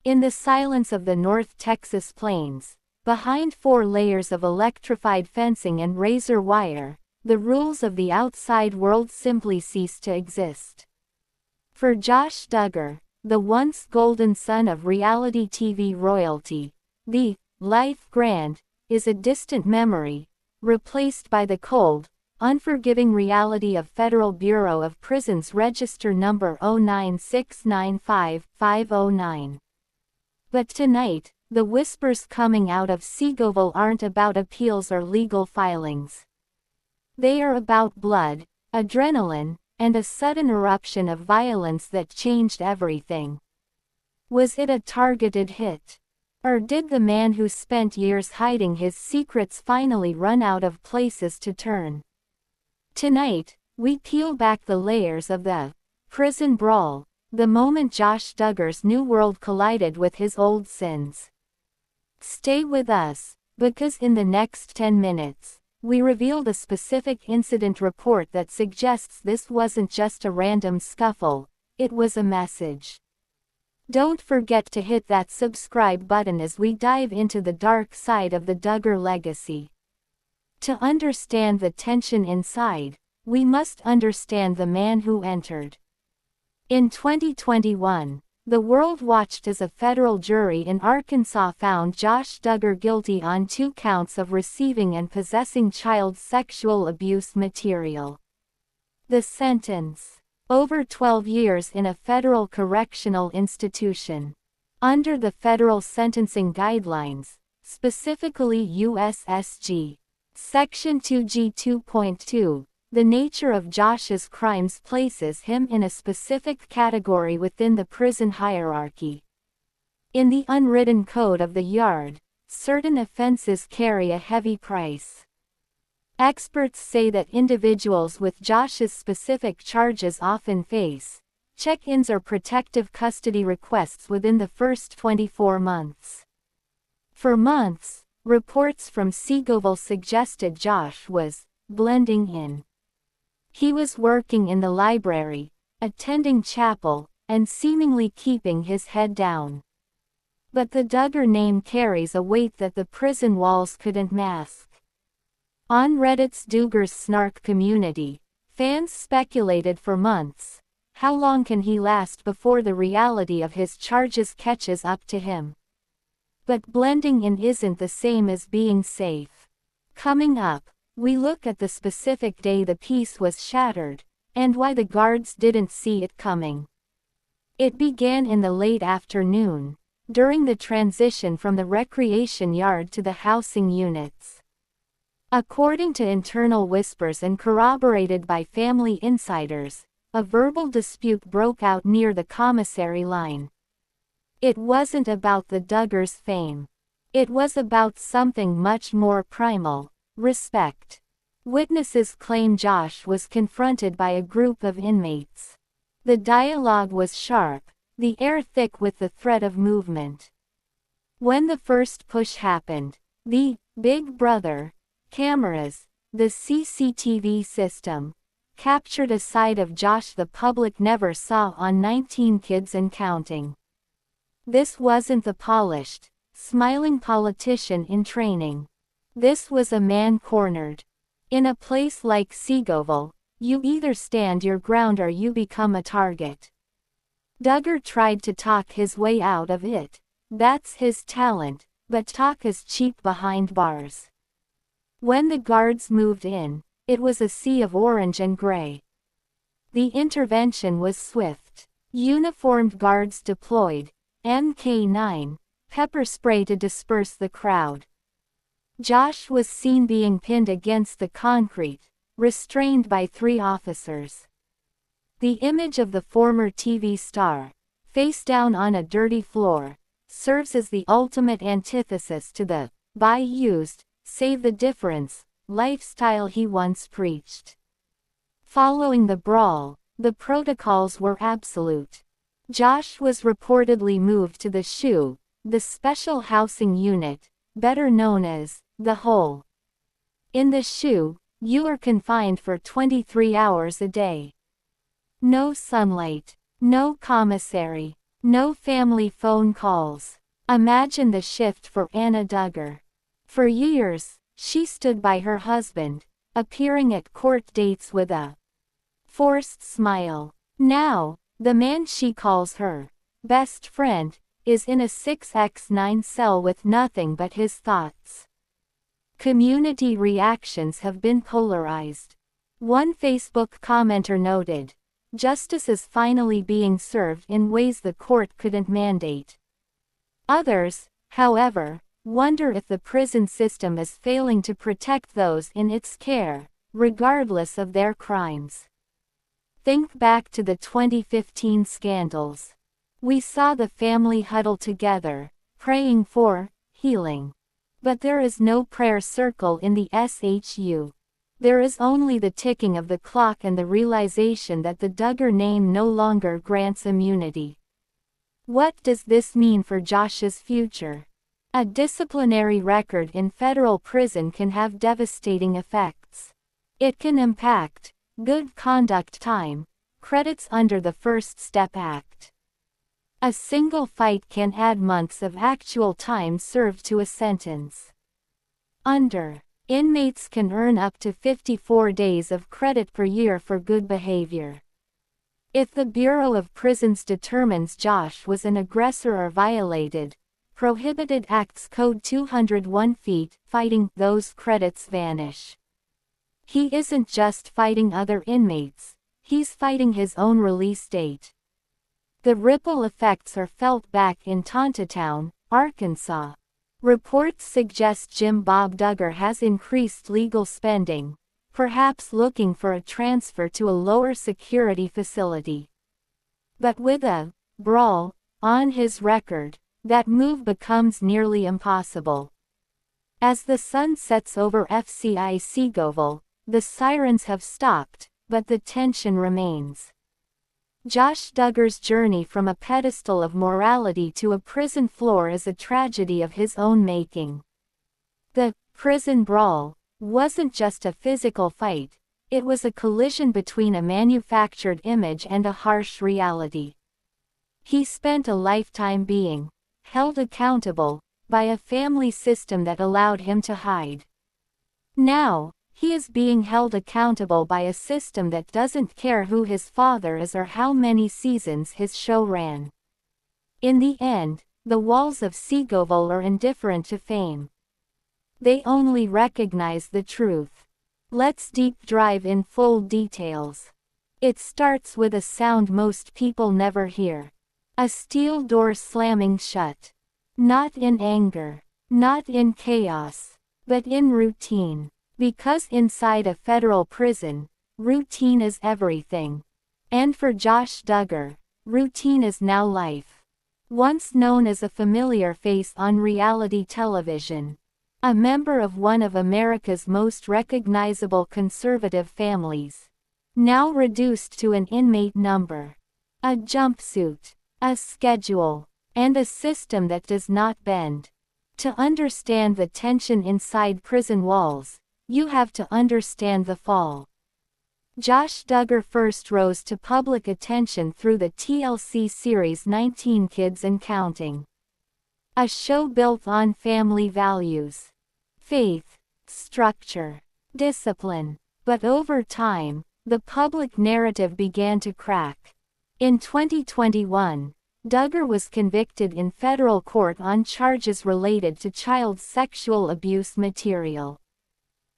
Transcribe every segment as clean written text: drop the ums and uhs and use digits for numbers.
In the silence of the North Texas plains, behind 4 layers of electrified fencing and razor wire, the rules of the outside world simply cease to exist. For Josh Duggar, the once golden son of reality TV royalty, the life grant is a distant memory, replaced by the cold, unforgiving reality of Federal Bureau of Prisons Register number 09695-509. But tonight, the whispers coming out of Seagoville aren't about appeals or legal filings. They are about blood, adrenaline, and a sudden eruption of violence that changed everything. Was it a targeted hit? Or did the man who spent years hiding his secrets finally run out of places to turn? Tonight, we peel back the layers of the prison brawl, the moment Josh Duggar's new world collided with his old sins. Stay with us, because in the next 10 minutes, we reveal the specific incident report that suggests this wasn't just a random scuffle, it was a message. Don't forget to hit that subscribe button as we dive into the dark side of the Duggar legacy. To understand the tension inside, we must understand the man who entered. In 2021, the world watched as a federal jury in Arkansas found Josh Duggar guilty on 2 counts of receiving and possessing child sexual abuse material. The sentence: over 12 years in a federal correctional institution. Under the federal sentencing guidelines, specifically USSG Section 2G 2.2, the nature of Josh's crimes places him in a specific category within the prison hierarchy. In the unwritten code of the yard, certain offenses carry a heavy price. Experts say that individuals with Josh's specific charges often face check-ins or protective custody requests within the first 24 months. For months, reports from Seagoville suggested Josh was blending in. He was working in the library, attending chapel, and seemingly keeping his head down. But the Duggar name carries a weight that the prison walls couldn't mask. On Reddit's Duggar's Snark community, fans speculated for months, how long can he last before the reality of his charges catches up to him? But blending in isn't the same as being safe. Coming up, we look at the specific day the peace was shattered, and why the guards didn't see it coming. It began in the late afternoon, during the transition from the recreation yard to the housing units. According to internal whispers and corroborated by family insiders, a verbal dispute broke out near the commissary line. It wasn't about the Duggars' fame. It was about something much more primal: respect. Witnesses claim Josh was confronted by a group of inmates. The dialogue was sharp, the air thick with the threat of movement. When the first push happened, the Big Brother cameras, the CCTV system, captured a side of Josh the public never saw on 19 Kids and Counting. This wasn't the polished, smiling politician in training. This was a man cornered. In a place like Seagoville, you either stand your ground or you become a target. Duggar tried to talk his way out of it. That's his talent, but talk is cheap behind bars. When the guards moved in, it was a sea of orange and gray. The intervention was swift. Uniformed guards deployed, MK9, pepper spray to disperse the crowd. Josh was seen being pinned against the concrete, restrained by 3 officers. The image of the former TV star, face down on a dirty floor, serves as the ultimate antithesis to the buy used, save the difference lifestyle he once preached. Following the brawl, the protocols were absolute. Josh was reportedly moved to the SHU, the Special Housing Unit, better known as the Hole. In the SHU, you are confined for 23 hours a day. No sunlight, no commissary, No family phone calls. Imagine the shift for Anna Duggar. For years, she stood by her husband, appearing at court dates with a forced smile. Now, the man she calls her best friend is in a 6x9 cell with nothing but his thoughts. Community reactions have been polarized. One Facebook commenter noted, "Justice is finally being served in ways the court couldn't mandate." Others, however, wonder if the prison system is failing to protect those in its care, regardless of their crimes. Think back to the 2015 scandals. We saw the family huddle together, praying for healing. But there is no prayer circle in the SHU. There is only the ticking of the clock and the realization that the Duggar name no longer grants immunity. What does this mean for Josh's future? A disciplinary record in federal prison can have devastating effects. It can impact good conduct time, credits under the First Step Act. A single fight can add months of actual time served to a sentence. Inmates can earn up to 54 days of credit per year for good behavior. If the Bureau of Prisons determines Josh was an aggressor or violated Prohibited Acts Code 201 feet, fighting, those credits vanish. He isn't just fighting other inmates, he's fighting his own release date. The ripple effects are felt back in Tontitown, Arkansas. Reports suggest Jim Bob Duggar has increased legal spending, perhaps looking for a transfer to a lower security facility. But with a Brawl on his record, that move becomes nearly impossible. As the sun sets over FCI Seagoville, the sirens have stopped, but the tension remains. Josh Duggar's journey from a pedestal of morality to a prison floor is a tragedy of his own making. The prison brawl wasn't just a physical fight, it was a collision between a manufactured image and a harsh reality. He spent a lifetime being held accountable by a family system that allowed him to hide. Now, he is being held accountable by a system that doesn't care who his father is or how many seasons his show ran. In the end, the walls of Seagoville are indifferent to fame. They only recognize the truth. Let's deep dive in full details. It starts with a sound most people never hear. A steel door slamming shut. Not in anger, not in chaos, but in routine. Because inside a federal prison, routine is everything. And for Josh Duggar, routine is now life. Once known as a familiar face on reality television, a member of one of America's most recognizable conservative families, now reduced to an inmate number, a jumpsuit, a schedule, and a system that does not bend. To understand the tension inside prison walls, you have to understand the fall. Josh Duggar first rose to public attention through the TLC series 19 Kids and Counting. A show built on family values, faith, structure, discipline. But over time, the public narrative began to crack. In 2021, Duggar was convicted in federal court on charges related to child sexual abuse material.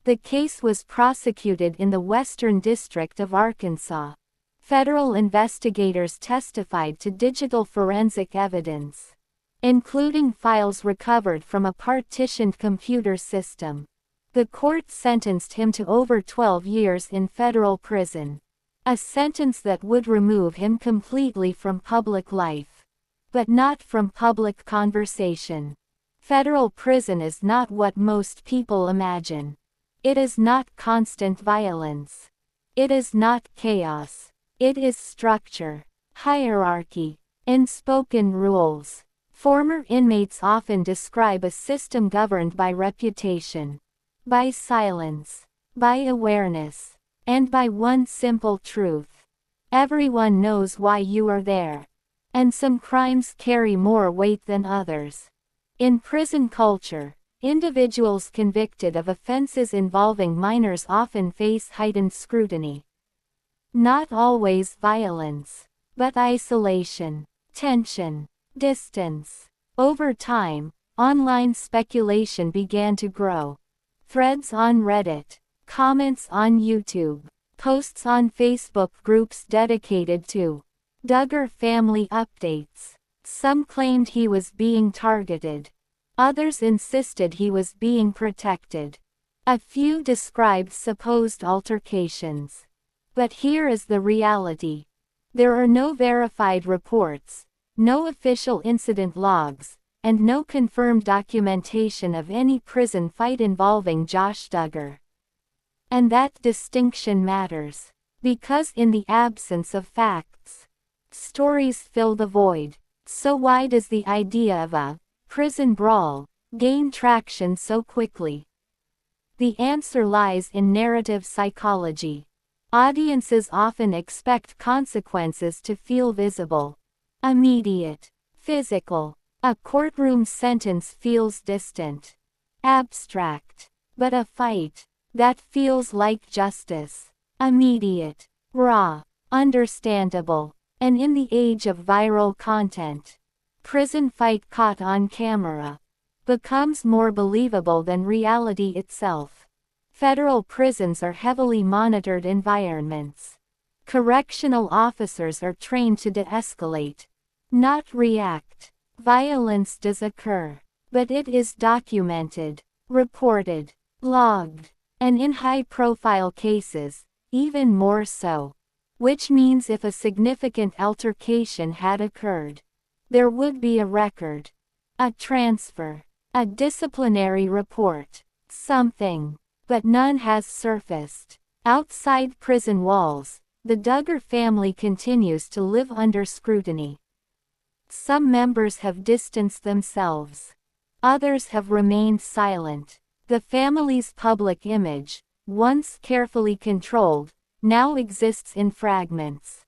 The case was prosecuted in the Western District of Arkansas. Federal investigators testified to digital forensic evidence, including files recovered from a partitioned computer system. The court sentenced him to over 12 years in federal prison, a sentence that would remove him completely from public life, but not from public conversation. Federal prison is not what most people imagine. It is not constant violence. It is not chaos. It is structure, hierarchy, and spoken rules. Former inmates often describe a system governed by reputation, by silence, by awareness, and by one simple truth. Everyone knows why you are there. And some crimes carry more weight than others. In prison culture, individuals convicted of offenses involving minors often face heightened scrutiny. Not always violence, but isolation, tension, distance. Over time, online speculation began to grow. Threads on Reddit, comments on YouTube, posts on Facebook groups dedicated to Duggar Family updates. Some claimed he was being targeted. Others insisted he was being protected. A few described supposed altercations. But here is the reality. There are no verified reports, no official incident logs, and no confirmed documentation of any prison fight involving Josh Duggar. And that distinction matters, because in the absence of facts, stories fill the void. So why does the idea of a prison brawl gain traction so quickly? The answer lies in narrative psychology. Audiences often expect consequences to feel visible, immediate, physical. A courtroom sentence feels distant, abstract. But a fight, that feels like justice, immediate, raw, understandable. And in the age of viral content, prison fight caught on camera becomes more believable than reality itself. Federal prisons are heavily monitored environments. Correctional officers are trained to de-escalate, not react. Violence does occur, but it is documented, reported, logged, and in high-profile cases, even more so. Which means if a significant altercation had occurred, there would be a record, a transfer, a disciplinary report, something. But none has surfaced. Outside prison walls, the Duggar family continues to live under scrutiny. Some members have distanced themselves. Others have remained silent. The family's public image, once carefully controlled, now exists in fragments.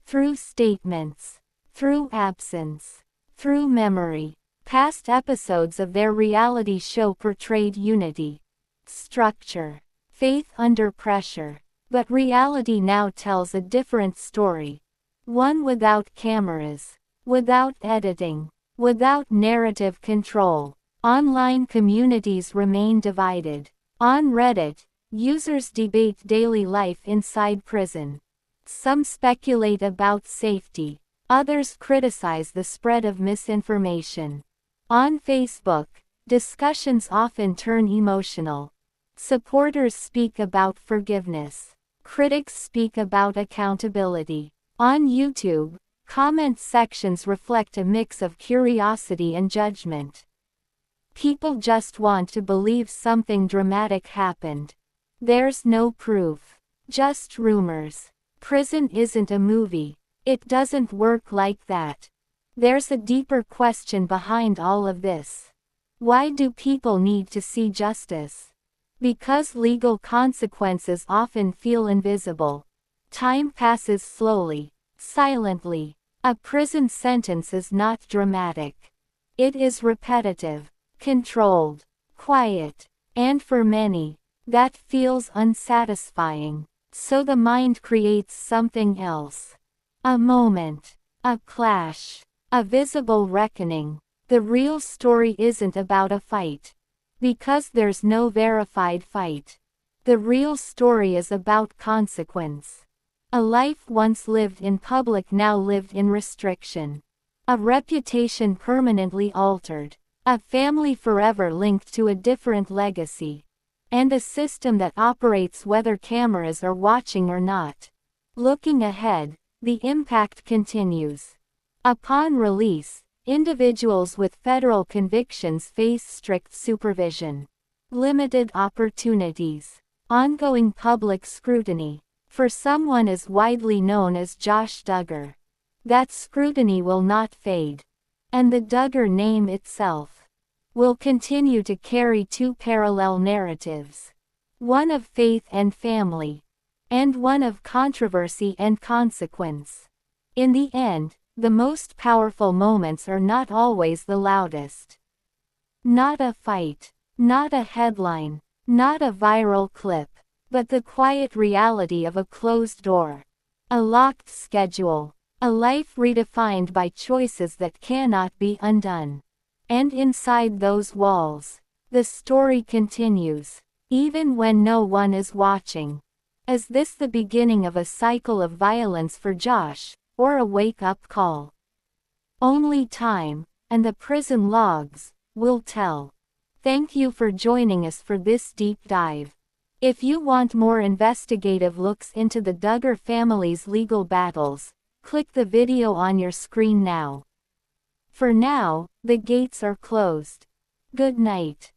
Through statements, through absence, through memory. Past episodes of their reality show portrayed unity, structure, faith under pressure. But reality now tells a different story. One without cameras, without editing, without narrative control. Online communities remain divided. On Reddit, users debate daily life inside prison. Some speculate about safety. Others criticize the spread of misinformation. On Facebook, discussions often turn emotional. Supporters speak about forgiveness. Critics speak about accountability. On YouTube, comment sections reflect a mix of curiosity and judgment. People just want to believe something dramatic happened. There's no proof, just rumors. Prison isn't a movie. It doesn't work like that. There's a deeper question behind all of this. Why do people need to see justice? Because legal consequences often feel invisible. Time passes slowly, silently. A prison sentence is not dramatic. It is repetitive, controlled, quiet, and for many, that feels unsatisfying. So the mind creates something else. A moment, a clash, a visible reckoning. The real story isn't about a fight. Because there's no verified fight. The real story is about consequence. A life once lived in public now lived in restriction. A reputation permanently altered. A family forever linked to a different legacy. And a system that operates whether cameras are watching or not. Looking ahead, the impact continues. Upon release, individuals with federal convictions face strict supervision, limited opportunities, ongoing public scrutiny. For someone as widely known as Josh Duggar, that scrutiny will not fade. And the Duggar name itself will continue to carry two parallel narratives. One of faith and family, and one of controversy and consequence. In the end, the most powerful moments are not always the loudest. Not a fight, not a headline, not a viral clip, but the quiet reality of a closed door. A locked schedule. A life redefined by choices that cannot be undone. And inside those walls, the story continues, even when no one is watching. Is this the beginning of a cycle of violence for Josh, or a wake-up call? Only time, and the prison logs, will tell. Thank you for joining us for this deep dive. If you want more investigative looks into the Duggar family's legal battles, click the video on your screen now. For now, the gates are closed. Good night.